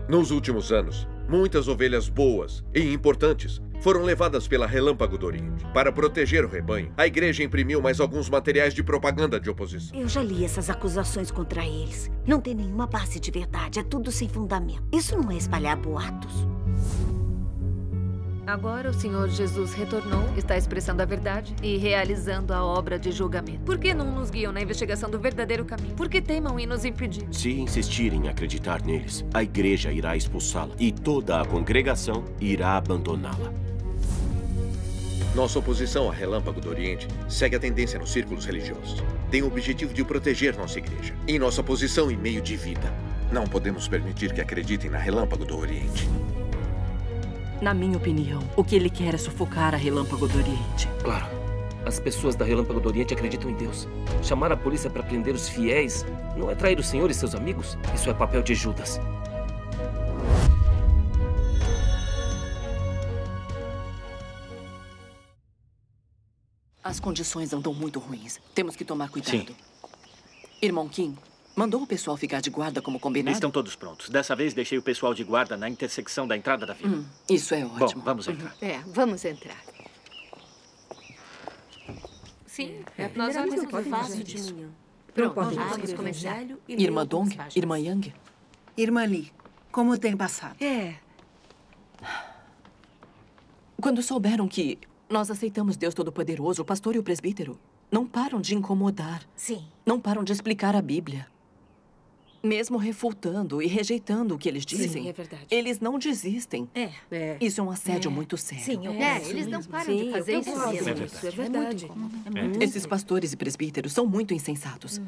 Nos últimos anos, muitas ovelhas boas e importantes foram levadas pela Relâmpago do Oriente. Para proteger o rebanho, a igreja imprimiu mais alguns materiais de propaganda de oposição. Eu já li essas acusações contra eles. Não tem nenhuma base de verdade, é tudo sem fundamento. Isso não é espalhar boatos. Agora o Senhor Jesus retornou, está expressando a verdade e realizando a obra de julgamento. Por que não nos guiam na investigação do verdadeiro caminho? Por que teimam em nos impedir? Se insistirem em acreditar neles, a igreja irá expulsá-la e toda a congregação irá abandoná-la. Nossa oposição à Relâmpago do Oriente segue a tendência nos círculos religiosos. Tem o objetivo de proteger nossa igreja e nossa posição e meio de vida. Não podemos permitir que acreditem na Relâmpago do Oriente. Na minha opinião, o que ele quer é sufocar a Relâmpago do Oriente. Claro. As pessoas da Relâmpago do Oriente acreditam em Deus. Chamar a polícia para prender os fiéis não é trair o Senhor e seus amigos. Isso é papel de Judas. As condições andam muito ruins. Temos que tomar cuidado. Sim. Irmão Kim, mandou o pessoal ficar de guarda como combinado? Estão todos prontos. Dessa vez deixei o pessoal de guarda na intersecção da entrada da vila. Isso é ótimo. Bom, vamos entrar. Vamos entrar. Sim, Nós nós vamos vamos fazer fazer isso. Pronto, vamos começar. Irmã Dong? Irmã Yang? Irmã Lee, como tem passado? Quando souberam que nós aceitamos Deus Todo-Poderoso, o pastor e o presbítero não param de incomodar. Sim. Não param de explicar a Bíblia. Mesmo refutando e rejeitando o que eles dizem, Sim, é verdade. eles não desistem. Isso é um assédio muito sério. Sim, Eles não param de fazer isso mesmo. Isso é verdade. Esses pastores e presbíteros são muito insensatos.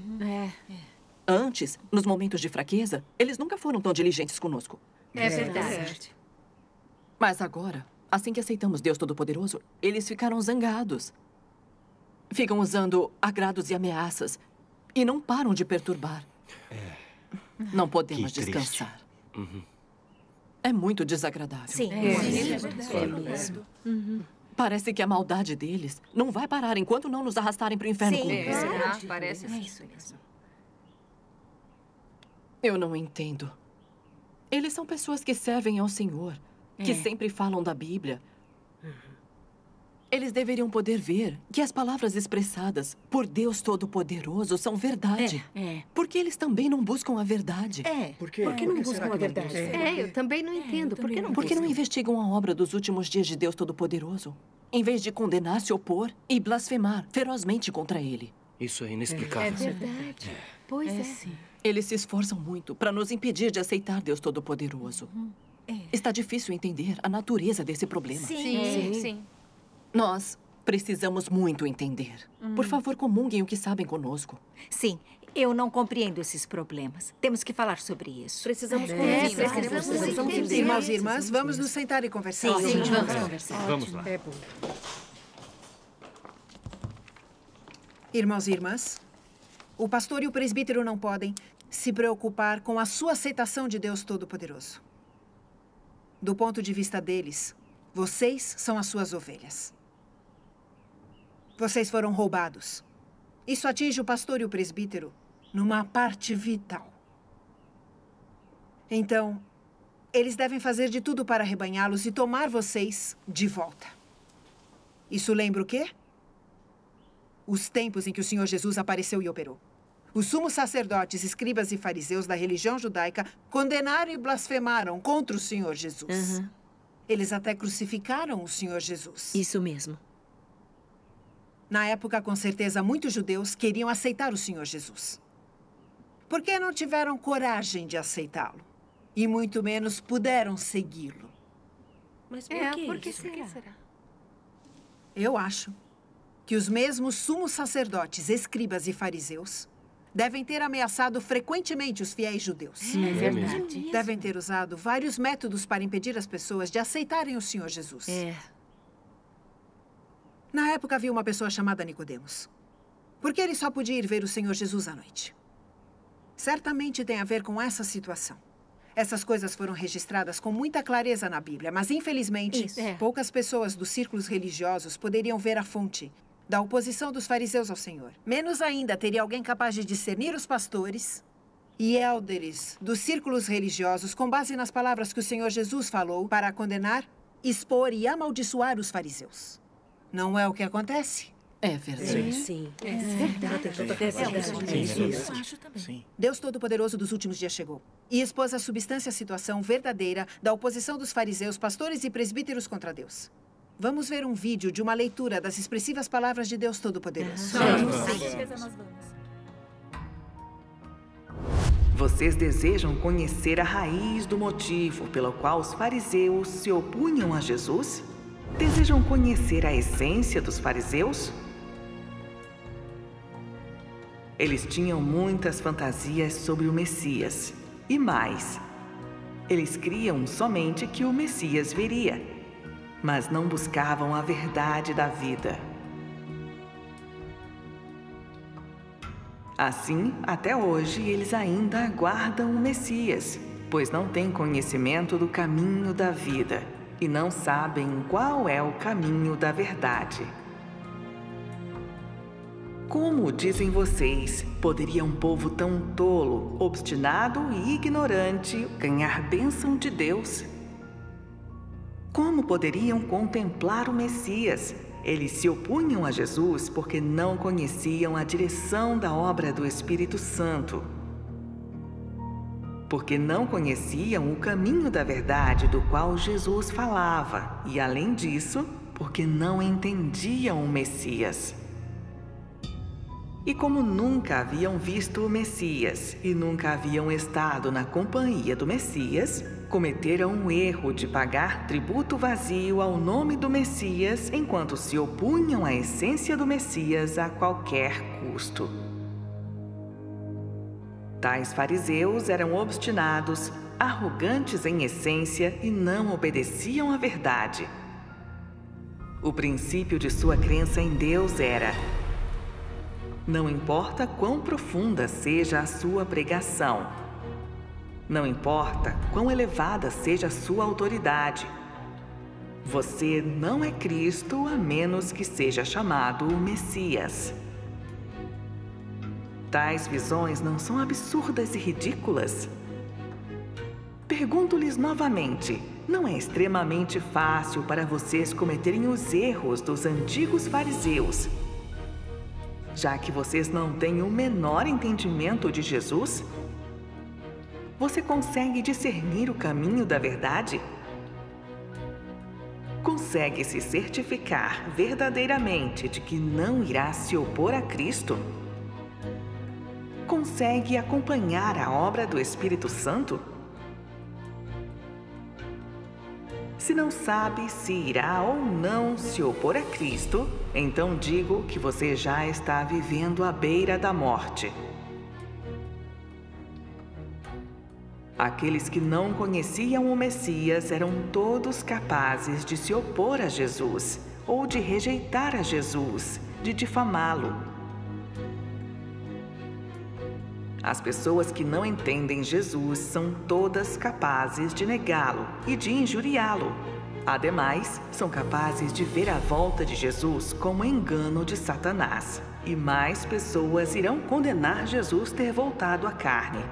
Antes, nos momentos de fraqueza, eles nunca foram tão diligentes conosco. É verdade. Mas agora, assim que aceitamos Deus Todo-Poderoso, eles ficaram zangados. Ficam usando agrados e ameaças e não param de perturbar. Não podemos Que triste. descansar. É muito desagradável. Sim. É mesmo. Parece que a maldade deles não vai parar enquanto não nos arrastarem para o inferno Sim. com eles. Parece Isso mesmo. Eu não entendo. Eles são pessoas que servem ao Senhor, que sempre falam da Bíblia. Eles deveriam poder ver que as palavras expressadas por Deus Todo-Poderoso são verdade. Porque eles também não buscam a verdade. Por que não buscam a verdade? Eu também não entendo. Por que não Por que não investigam a obra dos últimos dias de Deus Todo-Poderoso? Em vez de condenar, se opor e blasfemar ferozmente contra ele. Isso é É inexplicável. verdade. Pois é. Eles se esforçam muito para nos impedir de aceitar Deus Todo-Poderoso. Está difícil entender a natureza desse problema. Sim. Nós precisamos muito entender. Por favor, comunguem o que sabem conosco. Sim, eu não compreendo esses problemas. Temos que falar sobre isso. Precisamos precisamos entender. Irmãos e irmãs, vamos nos sentar e conversar. vamos conversar. Vamos lá. É bom. Irmãos e irmãs, o pastor e o presbítero não podem se preocupar com a sua aceitação de Deus Todo-Poderoso. Do ponto de vista deles, vocês são as suas ovelhas. Vocês foram roubados. Isso atinge o pastor e o presbítero numa parte vital. Então, eles devem fazer de tudo para arrebanhá-los e tomar vocês de volta. Isso lembra o quê? Os tempos em que o Senhor Jesus apareceu e operou. Os sumos sacerdotes, escribas e fariseus da religião judaica condenaram e blasfemaram contra o Senhor Jesus. Eles até crucificaram o Senhor Jesus. Isso mesmo. Na época, com certeza, muitos judeus queriam aceitar o Senhor Jesus. Por que não tiveram coragem de aceitá-lo? E muito menos puderam segui-lo. Mas Por que será? Eu acho que os mesmos sumos sacerdotes, escribas e fariseus devem ter ameaçado frequentemente os fiéis judeus. É verdade. Devem ter usado vários métodos para impedir as pessoas de aceitarem o Senhor Jesus. Na época, havia uma pessoa chamada Nicodemos. Porque ele só podia ir ver o Senhor Jesus à noite. Certamente tem a ver com essa situação. Essas coisas foram registradas com muita clareza na Bíblia, mas, infelizmente, poucas pessoas dos círculos religiosos poderiam ver a fonte da oposição dos fariseus ao Senhor. Menos ainda teria alguém capaz de discernir os pastores e élderes dos círculos religiosos, com base nas palavras que o Senhor Jesus falou, para condenar, expor e amaldiçoar os fariseus. Não é o que acontece? É verdade. Sim. É verdade. Isso. Acho também. Deus Todo-Poderoso dos últimos dias chegou e expôs a substância, a situação verdadeira da oposição dos fariseus, pastores e presbíteros contra Deus. Vamos ver um vídeo de uma leitura das expressivas palavras de Deus Todo-Poderoso. Vocês desejam conhecer a raiz do motivo pelo qual os fariseus se opunham a Jesus? Desejam conhecer a essência dos fariseus? Eles tinham muitas fantasias sobre o Messias. E mais, eles criam somente que o Messias viria, mas não buscavam a verdade da vida. Assim, até hoje, eles ainda aguardam o Messias, pois não têm conhecimento do caminho da vida e não sabem qual é o caminho da verdade. Como dizem vocês, poderia um povo tão tolo, obstinado e ignorante ganhar bênção de Deus? Como poderiam contemplar o Messias? Eles se opunham a Jesus porque não conheciam a direção da obra do Espírito Santo. Porque não conheciam o caminho da verdade do qual Jesus falava. E, além disso, porque não entendiam o Messias. E como nunca haviam visto o Messias e nunca haviam estado na companhia do Messias, cometeram o erro de pagar tributo vazio ao nome do Messias enquanto se opunham à essência do Messias a qualquer custo. Tais fariseus eram obstinados, arrogantes em essência e não obedeciam à verdade. O princípio de sua crença em Deus era: não importa quão profunda seja a sua pregação, não importa quão elevada seja a sua autoridade, você não é Cristo a menos que seja chamado o Messias. Tais visões não são absurdas e ridículas? Pergunto-lhes novamente, não é extremamente fácil para vocês cometerem os erros dos antigos fariseus, já que vocês não têm o menor entendimento de Jesus? Você consegue discernir o caminho da verdade? Consegue se certificar verdadeiramente de que não irá se opor a Cristo? Consegue acompanhar a obra do Espírito Santo? Se não sabe se irá ou não se opor a Cristo, então digo que você já está vivendo à beira da morte. Aqueles que não conheciam o Messias eram todos capazes de se opor a Jesus, ou de rejeitar a Jesus, de difamá-lo. As pessoas que não entendem Jesus são todas capazes de negá-lo e de injuriá-lo. Ademais, são capazes de ver a volta de Jesus como engano de Satanás. E mais pessoas irão condenar Jesus ter voltado à carne.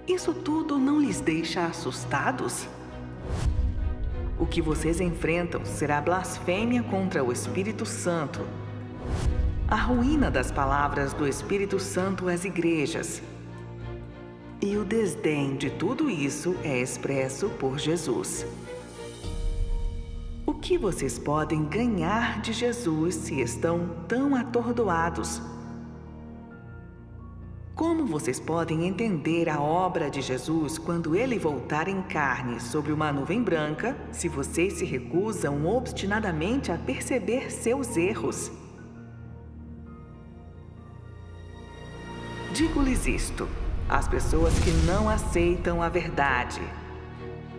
Isso tudo não lhes deixa assustados? O que vocês enfrentam será blasfêmia contra o Espírito Santo. A ruína das palavras do Espírito Santo às igrejas. E o desdém de tudo isso é expresso por Jesus. O que vocês podem ganhar de Jesus se estão tão atordoados? Como vocês podem entender a obra de Jesus quando ele voltar em carne sobre uma nuvem branca, se vocês se recusam obstinadamente a perceber seus erros? Digo-lhes isto: as pessoas que não aceitam a verdade,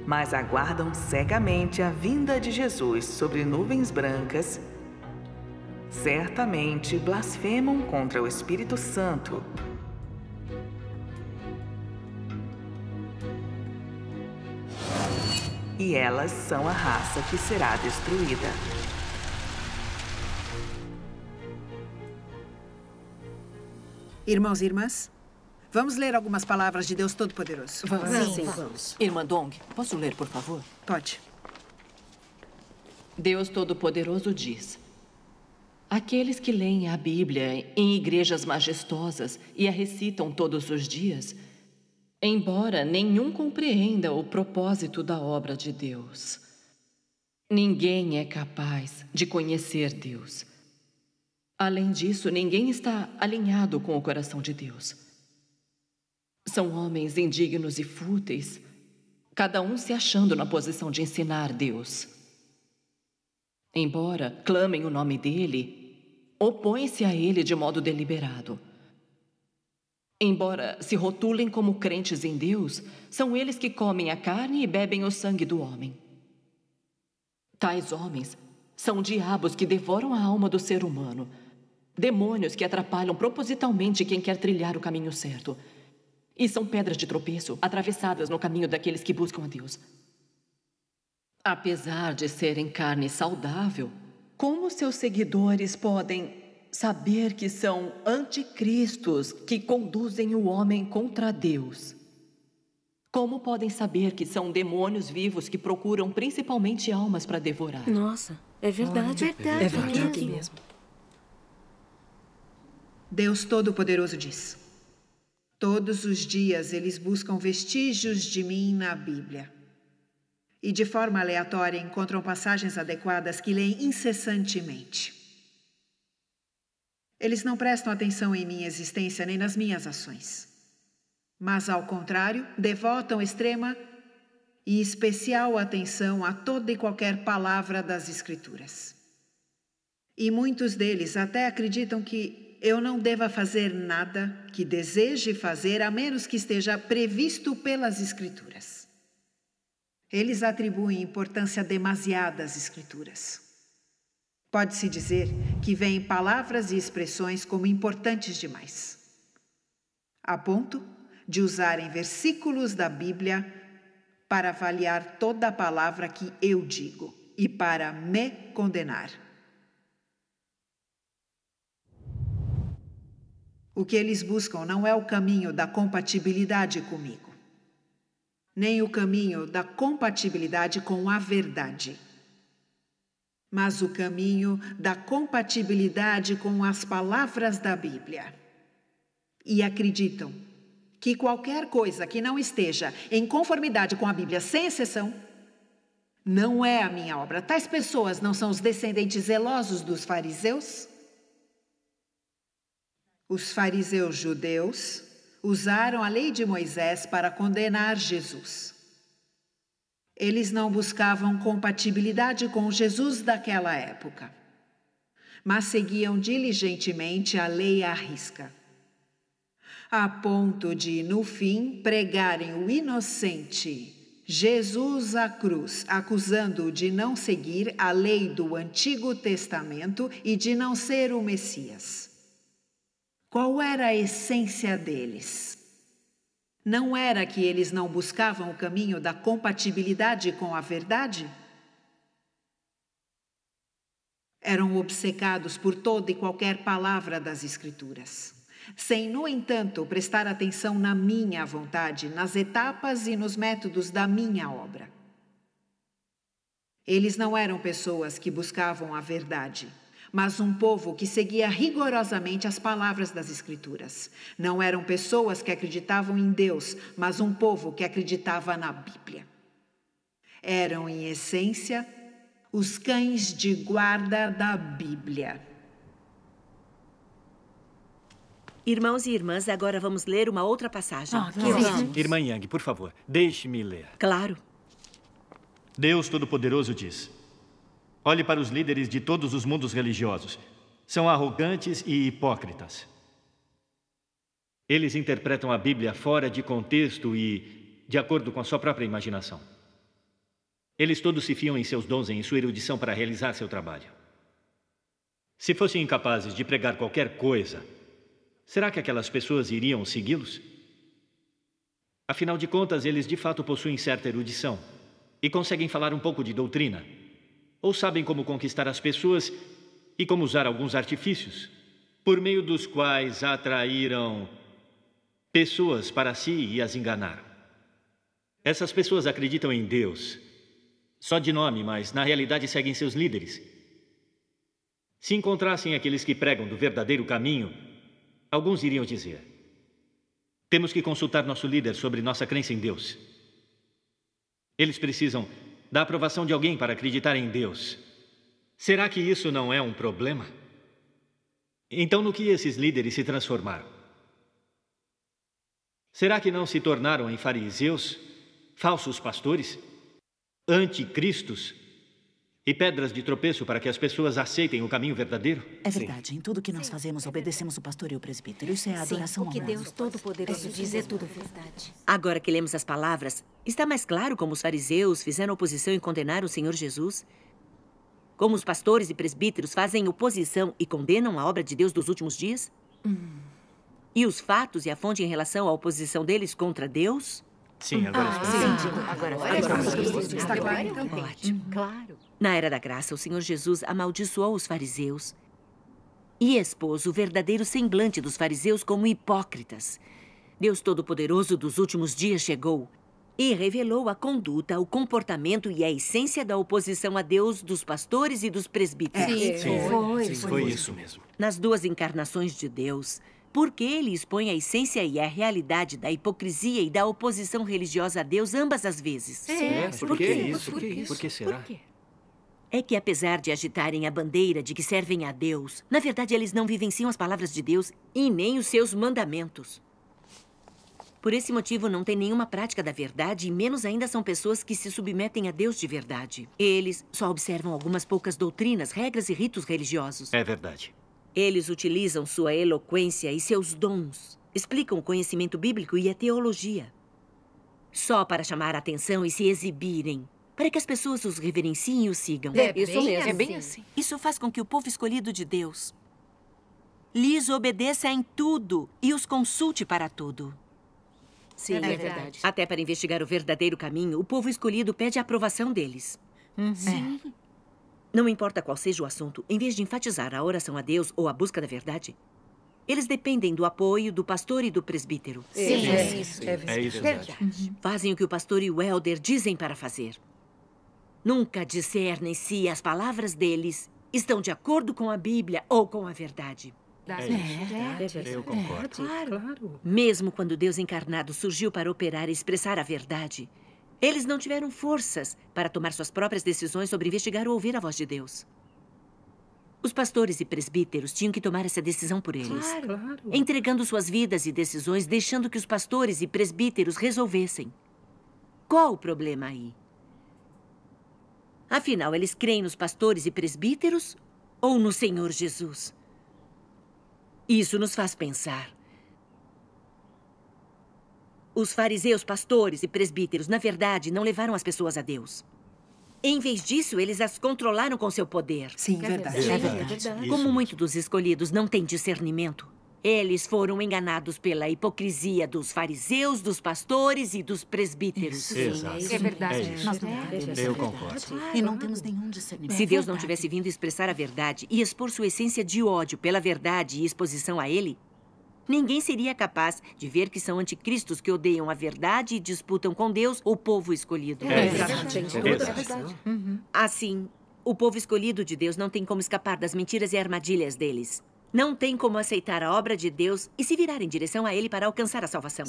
mas aguardam cegamente a vinda de Jesus sobre nuvens brancas, certamente blasfemam contra o Espírito Santo. E elas são a raça que será destruída. Irmãos e irmãs, Vamos ler algumas palavras de Deus Todo-Poderoso. Vamos. Sim, vamos. Irmã Dong, posso ler, por favor? Pode. Deus Todo-Poderoso diz: aqueles que leem a Bíblia em igrejas majestosas e a recitam todos os dias, embora nenhum compreenda o propósito da obra de Deus, ninguém é capaz de conhecer Deus. Além disso, ninguém está alinhado com o coração de Deus. São homens indignos e fúteis, cada um se achando na posição de ensinar Deus. Embora clamem o nome dele, opõem-se a ele de modo deliberado. Embora se rotulem como crentes em Deus, são eles que comem a carne e bebem o sangue do homem. Tais homens são diabos que devoram a alma do ser humano, demônios que atrapalham propositalmente quem quer trilhar o caminho certo, e são pedras de tropeço atravessadas no caminho daqueles que buscam a Deus. Apesar de serem carne saudável, como seus seguidores podem saber que são anticristos que conduzem o homem contra Deus? Como podem saber que são demônios vivos que procuram principalmente almas para devorar? Nossa, é verdade. É verdade mesmo. Deus Todo-Poderoso diz: todos os dias eles buscam vestígios de mim na Bíblia. E de forma aleatória encontram passagens adequadas que leem incessantemente. Eles não prestam atenção em minha existência nem nas minhas ações. Mas, ao contrário, devotam extrema e especial atenção a toda e qualquer palavra das Escrituras. E muitos deles até acreditam que eu não deva fazer nada que deseje fazer, a menos que esteja previsto pelas Escrituras. Eles atribuem importância demasiada às Escrituras. Pode-se dizer que veem palavras e expressões como importantes demais, a ponto de usarem versículos da Bíblia para avaliar toda a palavra que eu digo e para me condenar. O que eles buscam não é o caminho da compatibilidade comigo, nem o caminho da compatibilidade com a verdade, mas o caminho da compatibilidade com as palavras da Bíblia. E acreditam que qualquer coisa que não esteja em conformidade com a Bíblia, sem exceção, não é a minha obra. Tais pessoas não são os descendentes zelosos dos fariseus? Os fariseus judeus usaram a lei de Moisés para condenar Jesus. Eles não buscavam compatibilidade com Jesus daquela época, mas seguiam diligentemente a lei à risca, a ponto de, no fim, pregarem o inocente Jesus à cruz, acusando-o de não seguir a lei do Antigo Testamento e de não ser o Messias. Qual era a essência deles? Não era que eles não buscavam o caminho da compatibilidade com a verdade? Eram obcecados por toda e qualquer palavra das Escrituras, sem, no entanto, prestar atenção na minha vontade, nas etapas e nos métodos da minha obra. Eles não eram pessoas que buscavam a verdade, mas um povo que seguia rigorosamente as palavras das Escrituras. Não eram pessoas que acreditavam em Deus, mas um povo que acreditava na Bíblia. Eram, em essência, os cães de guarda da Bíblia. Irmãos e irmãs, agora vamos ler uma outra passagem. Irmã Yang, por favor, deixe-me ler. Claro. Deus Todo-Poderoso diz: olhe para os líderes de todos os mundos religiosos. São arrogantes e hipócritas. Eles interpretam a Bíblia fora de contexto e de acordo com a sua própria imaginação. Eles todos se fiam em seus dons e em sua erudição para realizar seu trabalho. Se fossem incapazes de pregar qualquer coisa, será que aquelas pessoas iriam segui-los? Afinal de contas, eles de fato possuem certa erudição e conseguem falar um pouco de doutrina, ou sabem como conquistar as pessoas e como usar alguns artifícios, por meio dos quais atraíram pessoas para si e as enganar. Essas pessoas acreditam em Deus, só de nome, mas na realidade seguem seus líderes. Se encontrassem aqueles que pregam do verdadeiro caminho, alguns iriam dizer: temos que consultar nosso líder sobre nossa crença em Deus. Eles precisam da aprovação de alguém para acreditar em Deus. Será que isso não é um problema? Então, no que esses líderes se transformaram? Será que não se tornaram em fariseus, falsos pastores, anticristos e pedras de tropeço para que as pessoas aceitem o caminho verdadeiro? É verdade. Em tudo que nós fazemos, obedecemos o pastor e o presbítero. Isso é a adoração o que ao Deus Todo-Poderoso diz é tudo verdade. Agora que lemos as palavras, está mais claro como os fariseus fizeram oposição e condenaram o Senhor Jesus? Como os pastores e presbíteros fazem oposição e condenam a obra de Deus dos últimos dias? E os fatos e a fonte em relação à oposição deles contra Deus? Sim, agora Está claro, então? Ótimo. Claro. Na era da graça, o Senhor Jesus amaldiçoou os fariseus e expôs o verdadeiro semblante dos fariseus como hipócritas. Deus Todo-Poderoso dos últimos dias chegou e revelou a conduta, o comportamento e a essência da oposição a Deus dos pastores e dos presbíteros. Foi isso mesmo. Nas duas encarnações de Deus, porque ele expõe a essência e a realidade da hipocrisia e da oposição religiosa a Deus ambas as vezes. Por que isso? Por que será? É que apesar de agitarem a bandeira de que servem a Deus, na verdade eles não vivenciam as palavras de Deus e nem os seus mandamentos. Por esse motivo, não tem nenhuma prática da verdade e menos ainda são pessoas que se submetem a Deus de verdade. Eles só observam algumas poucas doutrinas, regras e ritos religiosos. É verdade. Eles utilizam sua eloquência e seus dons, explicam o conhecimento bíblico e a teologia, só para chamar a atenção e se exibirem, para que as pessoas os reverenciem e os sigam. Isso mesmo. É bem assim. Isso faz com que o povo escolhido de Deus lhes obedeça em tudo e os consulte para tudo. Sim, é verdade. Até para investigar o verdadeiro caminho, o povo escolhido pede a aprovação deles. Sim. Não importa qual seja o assunto, em vez de enfatizar a oração a Deus ou a busca da verdade, eles dependem do apoio do pastor e do presbítero. É isso. É isso. Verdade. Fazem o que o pastor e o elder dizem para fazer. Nunca discernem se as palavras deles estão de acordo com a Bíblia ou com a verdade. Eu concordo. Claro. Mesmo quando Deus encarnado surgiu para operar e expressar a verdade, eles não tiveram forças para tomar suas próprias decisões sobre investigar ou ouvir a voz de Deus. Os pastores e presbíteros tinham que tomar essa decisão por eles. Claro. Entregando suas vidas e decisões, deixando que os pastores e presbíteros resolvessem. Qual o problema aí? Afinal, eles creem nos pastores e presbíteros ou no Senhor Jesus? Isso nos faz pensar. Os fariseus, pastores e presbíteros, na verdade, não levaram as pessoas a Deus. Em vez disso, eles as controlaram com seu poder. Sim, verdade. Como muitos dos escolhidos não têm discernimento, eles foram enganados pela hipocrisia dos fariseus, dos pastores e dos presbíteros. É verdade. Eu concordo. E não temos nenhum discernimento. Se Deus não tivesse vindo expressar a verdade e expor sua essência de ódio pela verdade e exposição a ele, ninguém seria capaz de ver que são anticristos que odeiam a verdade e disputam com Deus o povo escolhido. É verdade. Assim, o povo escolhido de Deus não tem como escapar das mentiras e armadilhas deles. Não tem como aceitar a obra de Deus e se virar em direção a ele para alcançar a salvação.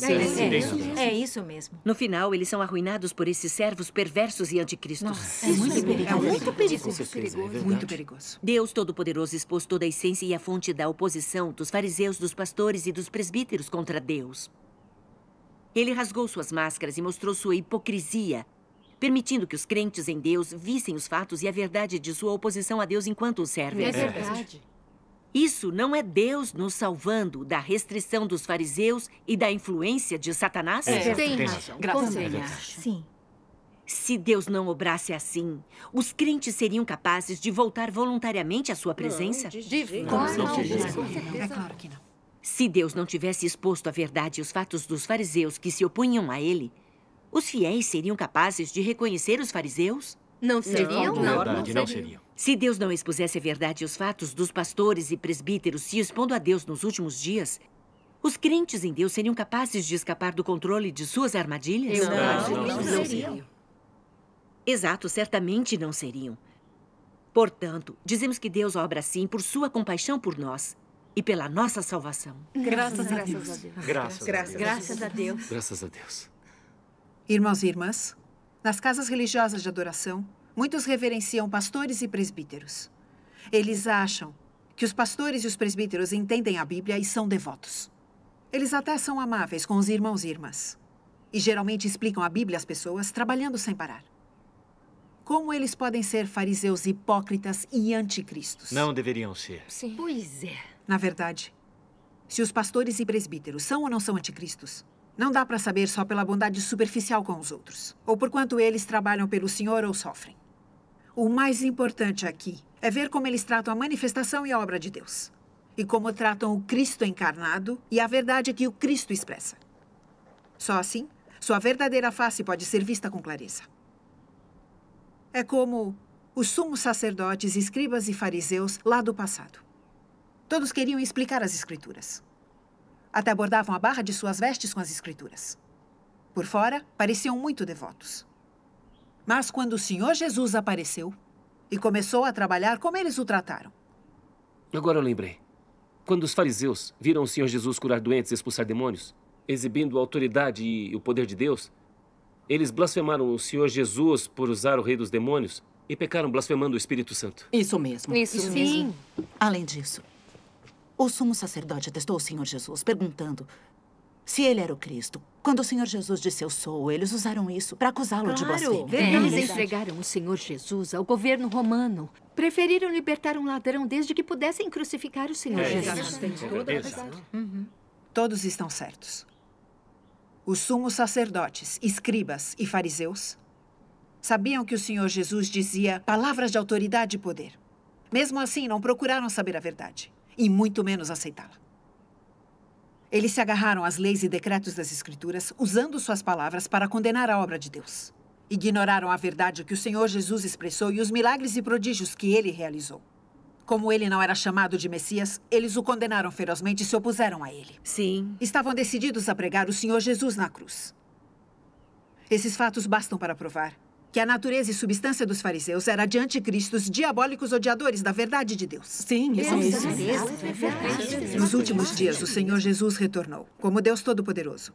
É isso mesmo. No final, eles são arruinados por esses servos perversos e anticristos. É muito perigoso. Muito perigoso. Deus Todo-Poderoso expôs toda a essência e a fonte da oposição dos fariseus, dos pastores e dos presbíteros contra Deus. Ele rasgou suas máscaras e mostrou sua hipocrisia, permitindo que os crentes em Deus vissem os fatos e a verdade de sua oposição a Deus enquanto o servem. É verdade. Isso não é Deus nos salvando da restrição dos fariseus e da influência de Satanás? Tem razão. Sim. Se Deus não obrasse assim, os crentes seriam capazes de voltar voluntariamente à sua presença? É claro que não. Se Deus não tivesse exposto a verdade e os fatos dos fariseus que se opunham a ele, os fiéis seriam capazes de reconhecer os fariseus? Não seriam? Verdade, não seriam. Se Deus não expusesse a verdade e os fatos dos pastores e presbíteros se expondo a Deus nos últimos dias, Os crentes em Deus seriam capazes de escapar do controle de suas armadilhas? Não seriam. Exato, certamente não seriam. Portanto, dizemos que Deus obra assim por sua compaixão por nós e pela nossa salvação. Graças a Deus. Graças a Deus. Graças a Deus. Irmãos e irmãs, nas casas religiosas de adoração, muitos reverenciam pastores e presbíteros. Eles acham que os pastores e os presbíteros entendem a Bíblia e são devotos. Eles até são amáveis com os irmãos e irmãs. E geralmente explicam a Bíblia às pessoas, trabalhando sem parar. Como eles podem ser fariseus hipócritas e anticristos? Não deveriam ser. Sim. Pois é. Na verdade, se os pastores e presbíteros são ou não são anticristos, não dá para saber só pela bondade superficial com os outros, ou por quanto eles trabalham pelo Senhor ou sofrem. O mais importante aqui é ver como eles tratam a manifestação e a obra de Deus, e como tratam o Cristo encarnado e a verdade que o Cristo expressa. Só assim, sua verdadeira face pode ser vista com clareza. É como os sumos sacerdotes, escribas e fariseus lá do passado. Todos queriam explicar as Escrituras. Até bordavam a barra de suas vestes com as Escrituras. Por fora, pareciam muito devotos. Mas quando o Senhor Jesus apareceu e começou a trabalhar, como eles o trataram? Agora eu lembrei. Quando os fariseus viram o Senhor Jesus curar doentes e expulsar demônios, exibindo a autoridade e o poder de Deus, eles blasfemaram o Senhor Jesus por usar o rei dos demônios e pecaram blasfemando o Espírito Santo. Isso mesmo. Isso mesmo. Além disso, o sumo sacerdote testou o Senhor Jesus, perguntando se ele era o Cristo. Quando o Senhor Jesus disse eu sou, eles usaram isso para acusá-lo de blasfêmia. Eles entregaram o Senhor Jesus ao governo romano. Preferiram libertar um ladrão desde que pudessem crucificar o Senhor Jesus. Todos estão certos. Os sumos sacerdotes, escribas e fariseus sabiam que o Senhor Jesus dizia palavras de autoridade e poder. Mesmo assim, não procuraram saber a verdade, e muito menos aceitá-la. Eles se agarraram às leis e decretos das Escrituras, usando suas palavras para condenar a obra de Deus. Ignoraram a verdade que o Senhor Jesus expressou e os milagres e prodígios que ele realizou. Como ele não era chamado de Messias, eles o condenaram ferozmente e se opuseram a ele. Sim. Estavam decididos a pregar o Senhor Jesus na cruz. Esses fatos bastam para provar que a natureza e substância dos fariseus era de anticristos, diabólicos odiadores da verdade de Deus. Sim, isso mesmo. Nos últimos dias, o Senhor Jesus retornou, como Deus Todo-Poderoso,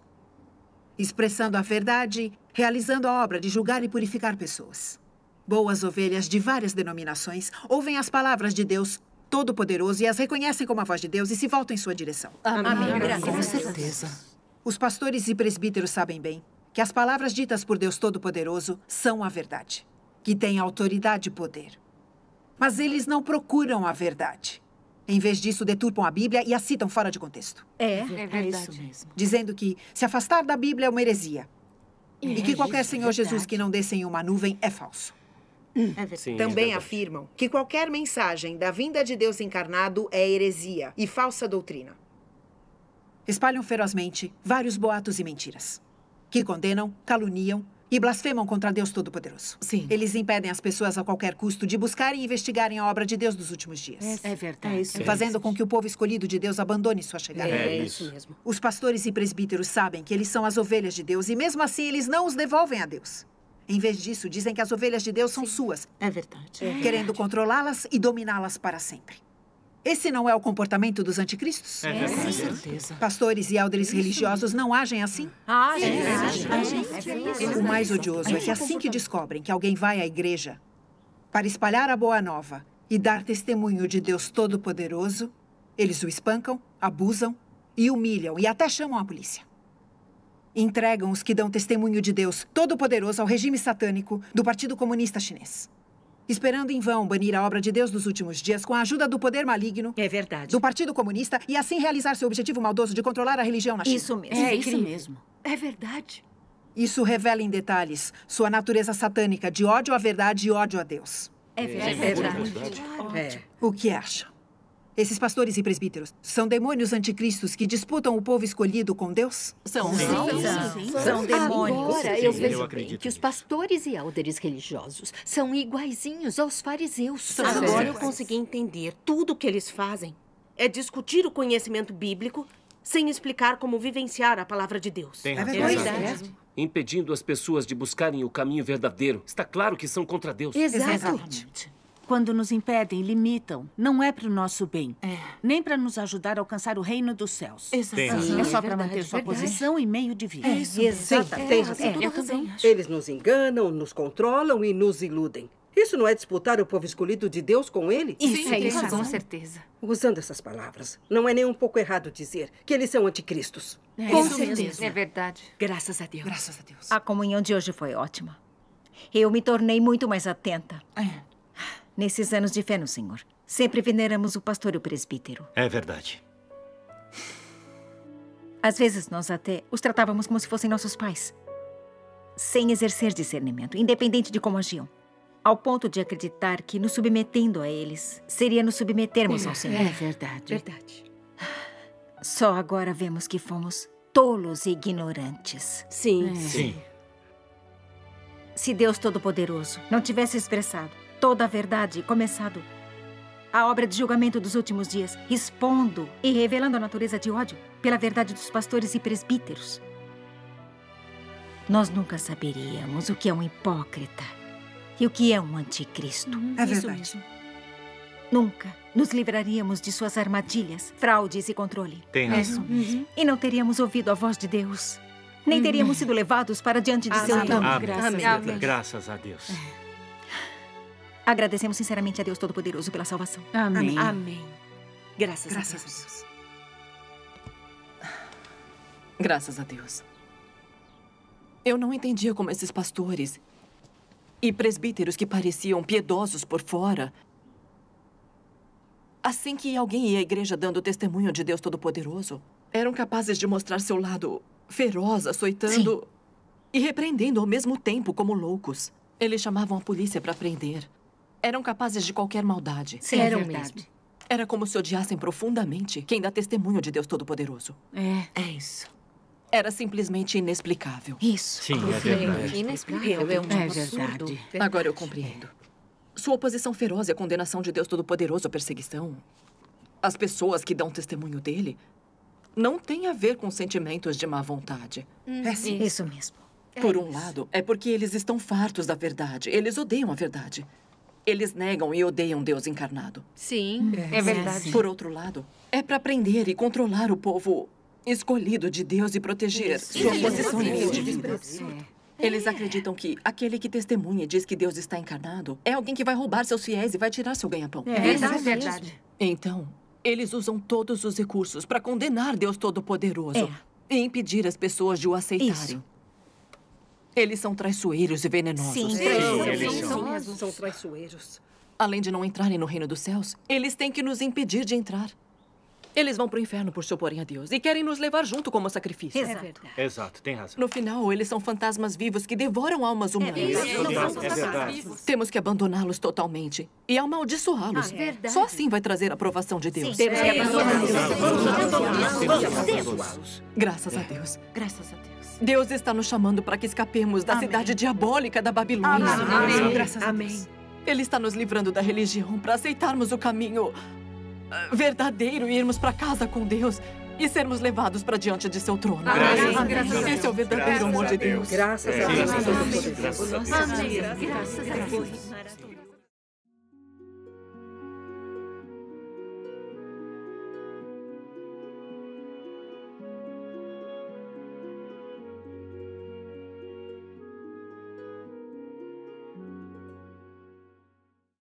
expressando a verdade, realizando a obra de julgar e purificar pessoas. Boas ovelhas de várias denominações ouvem as palavras de Deus Todo-Poderoso e as reconhecem como a voz de Deus e se voltam em sua direção. Amém. Com certeza. Os pastores e presbíteros sabem bem que as palavras ditas por Deus Todo-Poderoso são a verdade, que tem autoridade e poder. Mas eles não procuram a verdade. Em vez disso, deturpam a Bíblia e a citam fora de contexto. É verdade. Isso mesmo. Dizendo que se afastar da Bíblia é uma heresia. E que qualquer Senhor Jesus que não desça em uma nuvem é falso. Também afirmam que qualquer mensagem da vinda de Deus encarnado é heresia e falsa doutrina. Espalham ferozmente vários boatos e mentiras, que condenam, caluniam e blasfemam contra Deus Todo-Poderoso. Sim. Eles impedem as pessoas a qualquer custo de buscarem e investigarem a obra de Deus dos últimos dias. É verdade. Fazendo com que o povo escolhido de Deus abandone sua chegada. É isso mesmo. Os pastores e presbíteros sabem que eles são as ovelhas de Deus e mesmo assim eles não os devolvem a Deus. Em vez disso, dizem que as ovelhas de Deus são suas. É verdade. Querendo controlá-las e dominá-las para sempre. Esse não é o comportamento dos anticristos? Com certeza. Pastores e élderes religiosos não agem assim? O mais odioso é que assim que descobrem que alguém vai à igreja para espalhar a boa nova e dar testemunho de Deus Todo-Poderoso, eles o espancam, abusam e humilham e até chamam a polícia. Entregam os que dão testemunho de Deus Todo-Poderoso ao regime satânico do Partido Comunista Chinês, esperando em vão banir a obra de Deus dos últimos dias com a ajuda do poder maligno do Partido Comunista e assim realizar seu objetivo maldoso de controlar a religião na China. Isso mesmo. Isso mesmo. É verdade. Isso revela em detalhes sua natureza satânica de ódio à verdade e ódio a Deus. É verdade. O que acha? Esses pastores e presbíteros são demônios anticristos que disputam o povo escolhido com Deus? São demônios. Agora eu vejo acredito bem que os nisso. pastores e élderes religiosos são iguaizinhos aos fariseus. Agora eu consegui entender. Tudo o que eles fazem é discutir o conhecimento bíblico sem explicar como vivenciar a palavra de Deus. Tem razão. É verdade. Impedindo as pessoas de buscarem o caminho verdadeiro. Está claro que são contra Deus. Exatamente. Quando nos impedem, limitam, não é para o nosso bem, nem para nos ajudar a alcançar o reino dos céus. Exatamente. É só para manter sua posição e meio de vida. Exatamente. Tem razão. Eu também acho. Eles nos enganam, nos controlam e nos iludem. Isso não é disputar o povo escolhido de Deus com ele? Isso é isso, com certeza. Usando essas palavras, não é nem um pouco errado dizer que eles são anticristos. Com certeza. É verdade. Graças a Deus. Graças a Deus. A comunhão de hoje foi ótima. Eu me tornei muito mais atenta. Nesses anos de fé no Senhor, sempre veneramos o pastor e o presbítero. É verdade. Às vezes, nós até os tratávamos como se fossem nossos pais. Sem exercer discernimento, independente de como agiam. Ao ponto de acreditar que, nos submetendo a eles, seria nos submetermos ao Senhor. É verdade. Verdade. Só agora vemos que fomos tolos e ignorantes. Sim. Sim. Se Deus Todo-Poderoso não tivesse expressado toda a verdade e começado a obra de julgamento dos últimos dias, expondo e revelando a natureza de ódio pela verdade dos pastores e presbíteros, nós nunca saberíamos o que é um hipócrita e o que é um anticristo. É verdade. Nunca nos livraríamos de suas armadilhas, fraudes e controle. Tem razão. E não teríamos ouvido a voz de Deus. Nem teríamos sido levados para diante de seu trono. Amém. Graças a Deus. Agradecemos sinceramente a Deus Todo-Poderoso pela salvação. Amém. Amém. Graças a Deus. Graças a Deus. Eu não entendia como esses pastores e presbíteros que pareciam piedosos por fora, assim que alguém ia à igreja dando testemunho de Deus Todo-Poderoso, eram capazes de mostrar seu lado feroz, açoitando e repreendendo ao mesmo tempo como loucos. Eles chamavam a polícia para prender. Eram capazes de qualquer maldade. Sim, eram mesmo. Era como se odiassem profundamente quem dá testemunho de Deus Todo-Poderoso. É isso. Era simplesmente inexplicável. Isso. Sim, é verdade. Inexplicável. É verdade. Agora eu compreendo. Sua oposição feroz e a condenação de Deus Todo-Poderoso à perseguição, as pessoas que dão testemunho dele, não tem a ver com sentimentos de má vontade. Isso mesmo. Por um lado, é porque eles estão fartos da verdade. Eles odeiam a verdade. Eles negam e odeiam Deus encarnado. Sim, é verdade. Por outro lado, é para prender e controlar o povo escolhido de Deus e proteger sua posição em meio de vida. Eles acreditam que aquele que testemunha e diz que Deus está encarnado é alguém que vai roubar seus fiéis e vai tirar seu ganha-pão. É verdade. Então, eles usam todos os recursos para condenar Deus Todo-Poderoso e impedir as pessoas de o aceitarem. Isso. Eles são traiçoeiros e venenosos. Sim, São traiçoeiros. Além de não entrarem no reino dos céus, eles têm que nos impedir de entrar. Eles vão para o inferno por se oporem a Deus e querem nos levar junto como sacrifício. Exato, tem razão. No final, eles são fantasmas vivos que devoram almas humanas. É verdade. Temos que abandoná-los totalmente e amaldiçoá-los. Só assim vai trazer a aprovação de Deus. Temos que abandoná-los. Graças a Deus. Graças a Deus. Deus está nos chamando para que escapemos da cidade diabólica da Babilônia. Amém. Graças a Deus. Ele está nos livrando da religião para aceitarmos o caminho verdadeiro e irmos para casa com Deus e sermos levados para diante de seu trono. Esse é o verdadeiro amor de Deus. Graças a Deus. Graças a Deus.